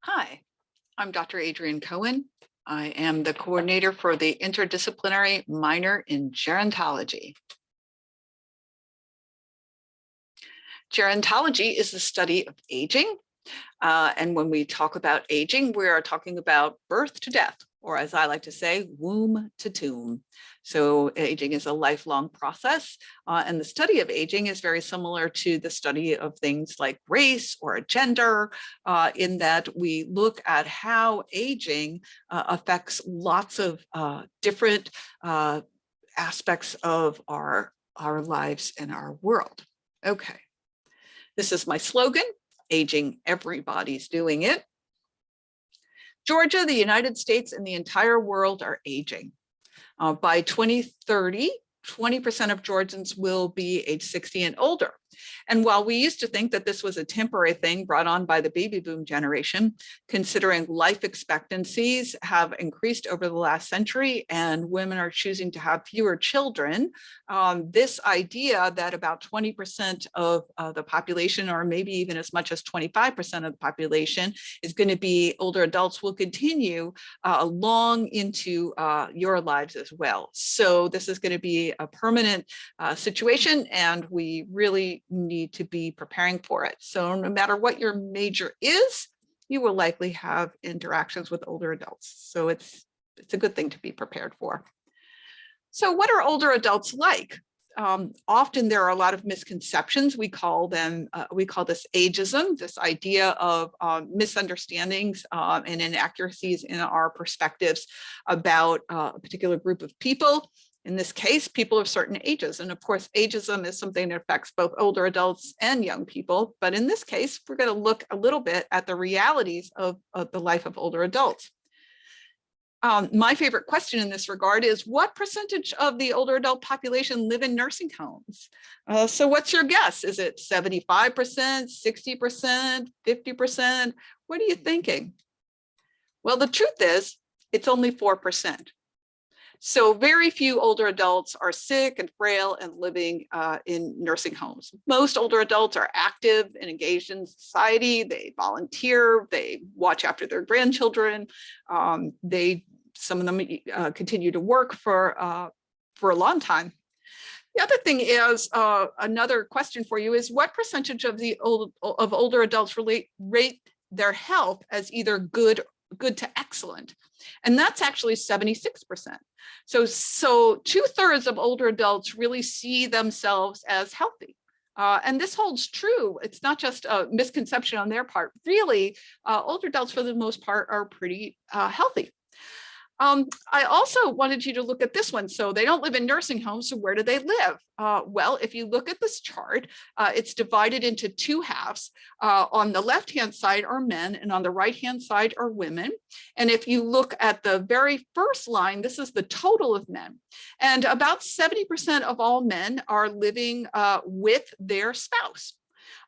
Hi, I'm Dr. Adrienne Cohen. I am the coordinator for the Interdisciplinary Minor in Gerontology. Gerontology is the study of aging. And when we talk about aging, we are talking about birth to death, or as I like to say, womb to tomb. So aging is a lifelong process, and the study of aging is very similar to the study of things like race or gender, in that we look at how aging affects lots of different aspects of our lives and our world. Okay, this is my slogan. Aging, everybody's doing it. Georgia, the United States, and the entire world are aging. By 2030, 20% of Georgians will be age 60 and older. And while we used to think that this was a temporary thing brought on by the baby boom generation, considering life expectancies have increased over the last century and women are choosing to have fewer children, this idea that about 20% of the population, or maybe even as much as 25% of the population, is going to be older adults will continue long into your lives as well. So this is going to be a permanent situation, and we really need to be preparing for it. So no matter what your major is, you will likely have interactions with older adults. So it's a good thing to be prepared for. So what are older adults like? Often there are a lot of misconceptions. We call this ageism, this idea of misunderstandings and inaccuracies in our perspectives about a particular group of people. In this case, people of certain ages. And of course, ageism is something that affects both older adults and young people. But in this case, we're going to look a little bit at the realities of the life of older adults. My favorite question in this regard is, what percentage of the older adult population live in nursing homes? So what's your guess? Is it 75%, 60%, 50%? What are you thinking? Well, the truth is, it's only 4%. So very few older adults are sick and frail and living in nursing homes. Most older adults are active and engaged in society. They volunteer, they watch after their grandchildren. Some of them continue to work for a long time. The other thing is, another question for you is, what percentage of older adults rate their health as either good to excellent? And that's actually 76%. So 2/3 of older adults really see themselves as healthy. And this holds true. It's not just a misconception on their part. Really, older adults for the most part are pretty healthy. I also wanted you to look at this one. So they don't live in nursing homes. So where do they live? Well, if you look at this chart, it's divided into two halves. On the left-hand side are men, and on the right-hand side are women. And if you look at the very first line, this is the total of men. And about 70% of all men are living with their spouse.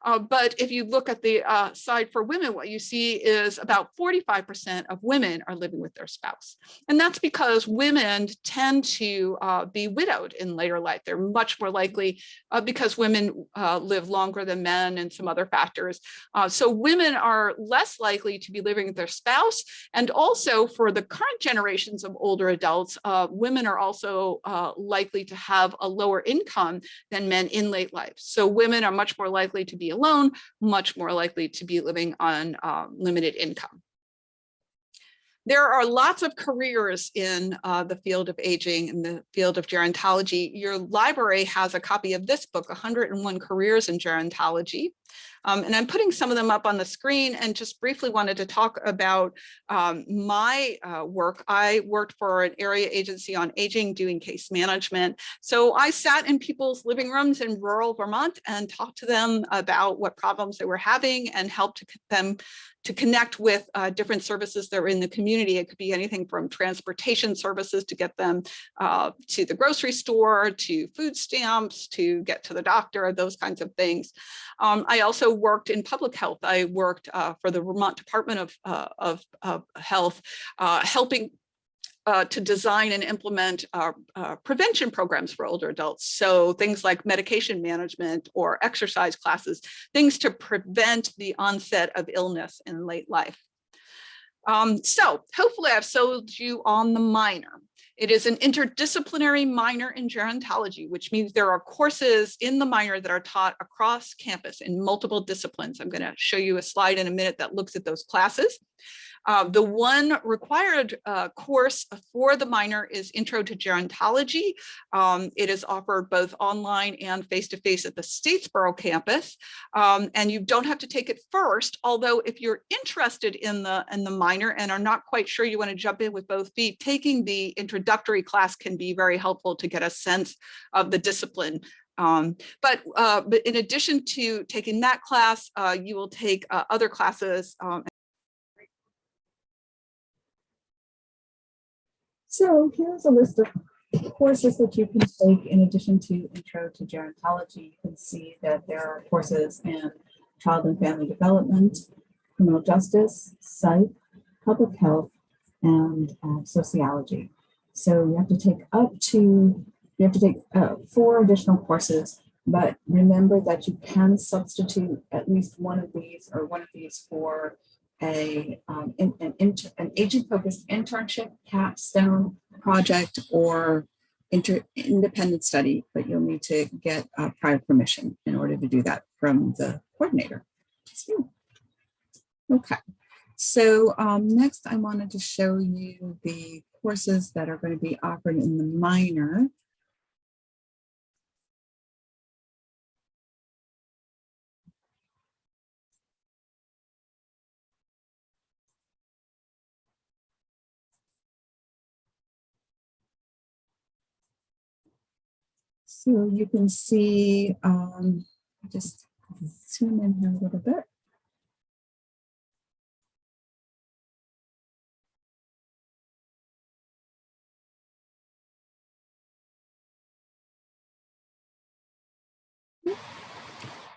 But if you look at the side for women, what you see is about 45% of women are living with their spouse. And that's because women tend to be widowed in later life. They're much more likely, because women live longer than men and some other factors. So women are less likely to be living with their spouse. And also for the current generations of older adults, women are also likely to have a lower income than men in late life. So women are much more likely to be alone, much more likely to be living on limited income. There are lots of careers in the field of aging, in the field of gerontology. Your library has a copy of this book, 101 Careers in Gerontology. And I'm putting some of them up on the screen, and just briefly wanted to talk about my work. I worked for an area agency on aging, doing case management. So I sat in people's living rooms in rural Vermont and talked to them about what problems they were having and helped them to connect with different services that were in the community. It could be anything from transportation services to get them to the grocery store, to food stamps, to get to the doctor, those kinds of things. I also worked in public health. I worked for the Vermont Department of Health, helping to design and implement prevention programs for older adults. So things like medication management or exercise classes, things to prevent the onset of illness in late life. So hopefully I've sold you on the minor. It is an interdisciplinary minor in gerontology, which means there are courses in the minor that are taught across campus in multiple disciplines. I'm going to show you a slide in a minute that looks at those classes. The one required course for the minor is Intro to Gerontology. It is offered both online and face-to-face at the Statesboro campus. And you don't have to take it first, although if you're interested in the minor and are not quite sure you want to jump in with both feet, taking the introductory class can be very helpful to get a sense of the discipline. But in addition to taking that class, you will take other classes. So here's a list of courses that you can take in addition to Intro to Gerontology. You can see that there are courses in child and family development, criminal justice, psych, public health, and sociology. So you have to take 4 additional courses, but remember that you can substitute at least one of these for an aging-focused internship, capstone project, or independent study, but you'll need to get prior permission in order to do that from the coordinator. Okay, so next I wanted to show you the courses that are going to be offered in the minor. So you can see, just zoom in here a little bit.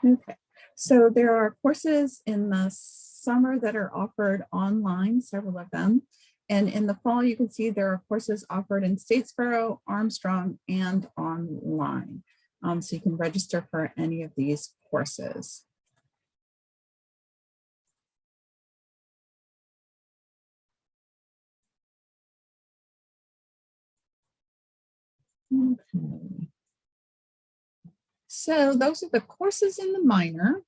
Okay, so there are courses in the summer that are offered online, several of them. And in the fall, you can see there are courses offered in Statesboro, Armstrong, and online. So you can register for any of these courses. Okay. So those are the courses in the minor.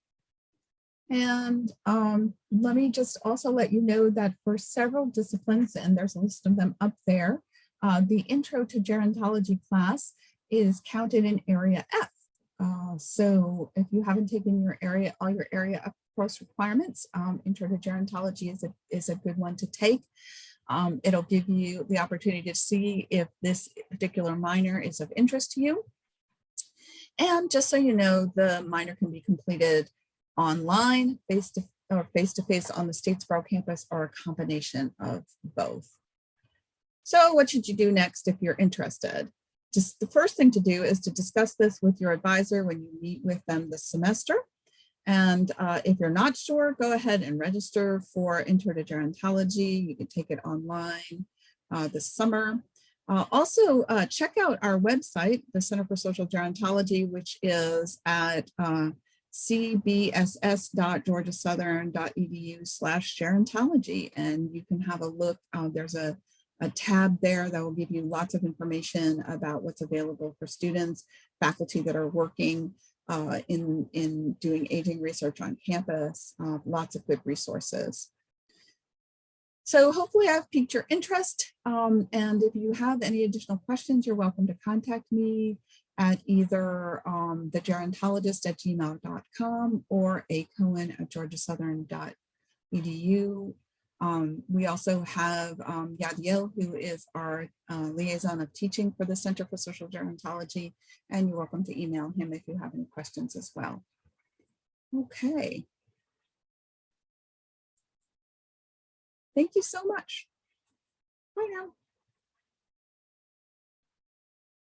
And let me just also let you know that for several disciplines, and there's a list of them up there, the Intro to Gerontology class is counted in Area F. So if you haven't taken all your Area F course requirements, Intro to Gerontology is a good one to take. It'll give you the opportunity to see if this particular minor is of interest to you. And just so you know, the minor can be completed online, face-to-face on the Statesboro campus, or a combination of both. So what should you do next if you're interested? Just the first thing to do is to discuss this with your advisor when you meet with them this semester. And if you're not sure, go ahead and register for Intro to Gerontology. You can take it online this summer. Also, check out our website, the Center for Social Gerontology, which is at cbss.georgiasouthern.edu/gerontology, and you can have a look. There's a tab there that will give you lots of information about what's available for students, faculty that are working in doing aging research on campus, lots of good resources. So hopefully I've piqued your interest, and if you have any additional questions, you're welcome to contact me at either thegerontologist@gmail.com or acohen@georgiasouthern.edu. We also have Yadiel, who is our liaison of teaching for the Center for Social Gerontology, and you're welcome to email him if you have any questions as well. Okay. Thank you so much. Bye now.